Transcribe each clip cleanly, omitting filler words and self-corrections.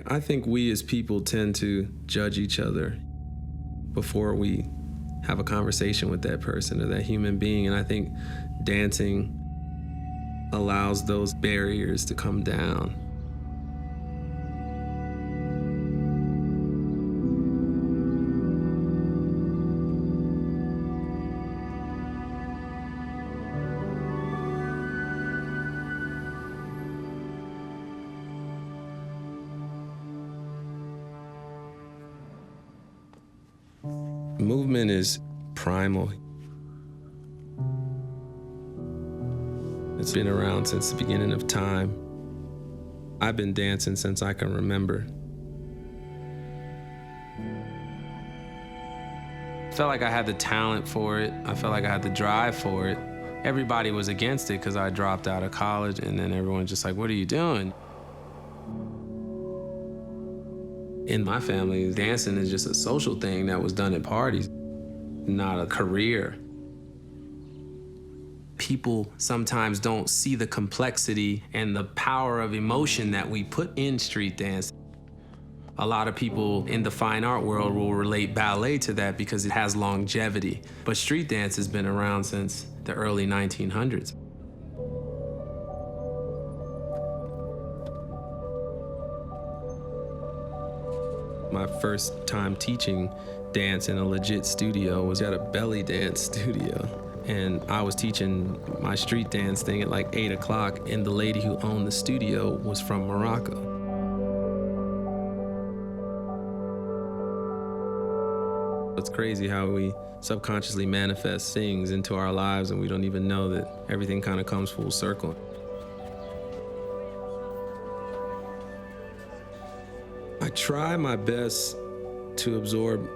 I think we as people tend to judge each other before we have a conversation with that person or that human being. And I think dancing allows those barriers to come down. Movement is primal. It's been around since the beginning of time. I've been dancing since I can remember. I felt like I had the talent for it. I felt like I had the drive for it. Everybody was against it because I dropped out of college, and then everyone's just like, what are you doing? In my family, dancing is just a social thing that was done at parties, not a career. People sometimes don't see the complexity and the power of emotion that we put in street dance. A lot of people in the fine art world will relate ballet to that because it has longevity. But street dance has been around since the early 1900s. My first time teaching dance in a legit studio was at a belly dance studio. And I was teaching my street dance thing at like 8 o'clock, and the lady who owned the studio was from Morocco. It's crazy how we subconsciously manifest things into our lives and we don't even know that everything kind of comes full circle. I try my best to absorb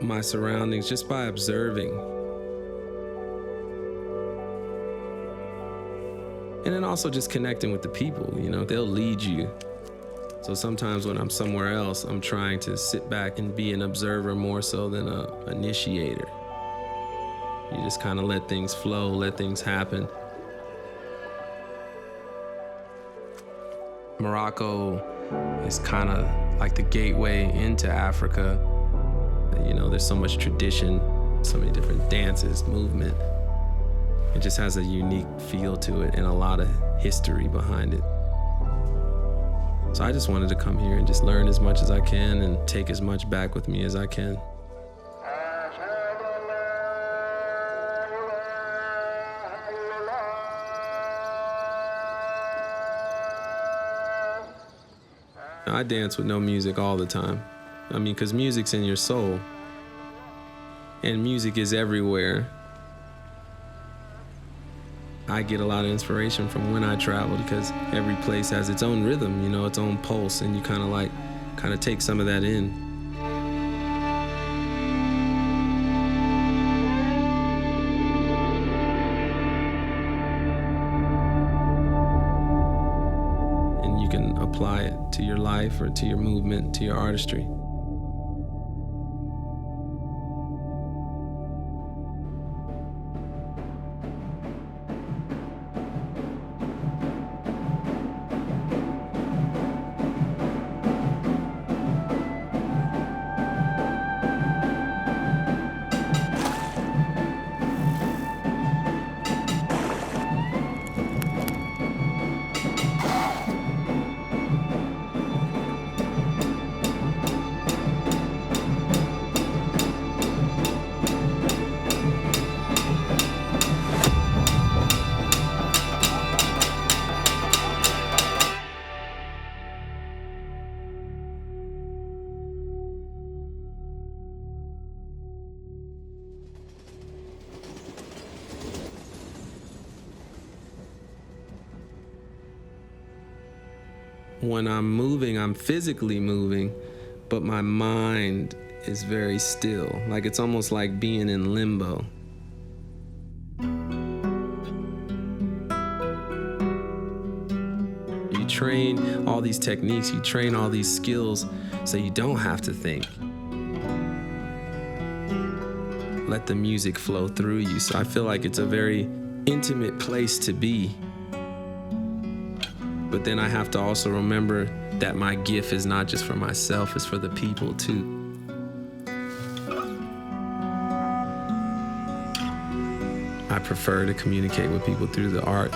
my surroundings just by observing. And then also just connecting with the people, you know, they'll lead you. So sometimes when I'm somewhere else, I'm trying to sit back and be an observer more so than an initiator. You just kind of let things flow, let things happen. Morocco is kind of like the gateway into Africa. You know, there's so much tradition, so many different dances, movement. It just has a unique feel to it and a lot of history behind it. So I just wanted to come here and just learn as much as I can and take as much back with me as I can. I dance with no music all the time. I mean, because music's in your soul. And music is everywhere. I get a lot of inspiration from when I travel because every place has its own rhythm, you know, its own pulse, and you kind of take some of that in. And you can apply it to your life or to your movement, to your artistry. When I'm moving, I'm physically moving, but my mind is very still. Like it's almost like being in limbo. You train all these techniques, you train all these skills so you don't have to think. Let the music flow through you. So I feel like it's a very intimate place to be. But then I have to also remember that my gift is not just for myself, it's for the people too. I prefer to communicate with people through the art.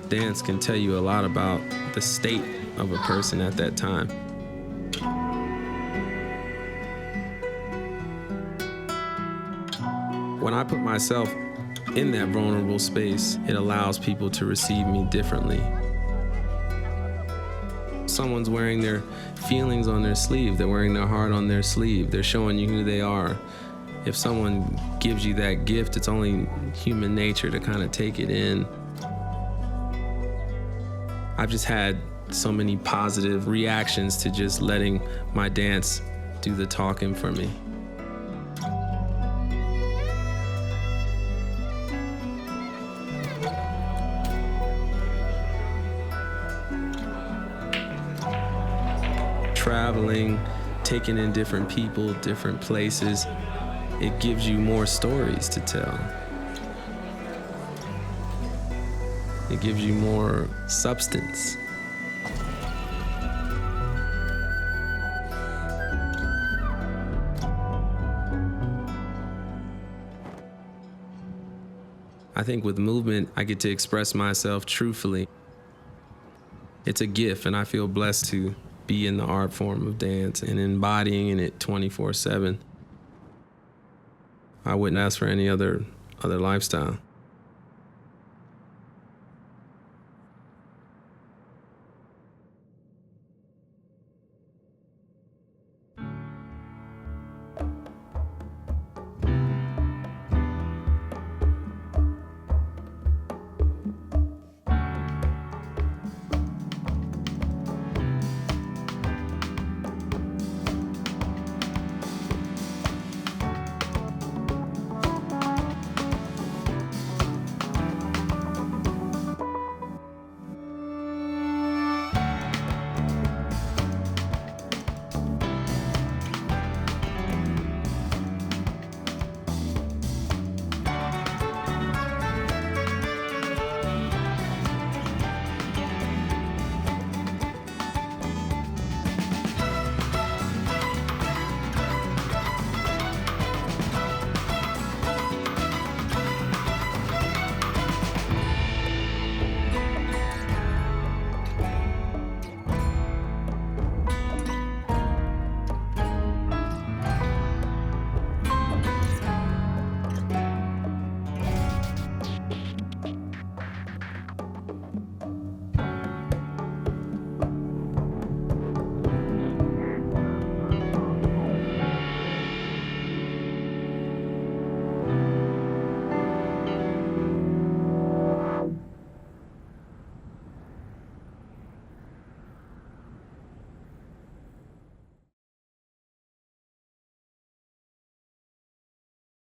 Dance can tell you a lot about the state of a person at that time. When I put myself in that vulnerable space, it allows people to receive me differently. Someone's wearing their feelings on their sleeve, they're wearing their heart on their sleeve, they're showing you who they are. If someone gives you that gift, it's only human nature to kind of take it in. I've just had so many positive reactions to just letting my dance do the talking for me. Traveling, taking in different people, different places, it gives you more stories to tell. It gives you more substance. I think with movement, I get to express myself truthfully. It's a gift, and I feel blessed to be in the art form of dance and embodying it 24/7. I wouldn't ask for any other lifestyle.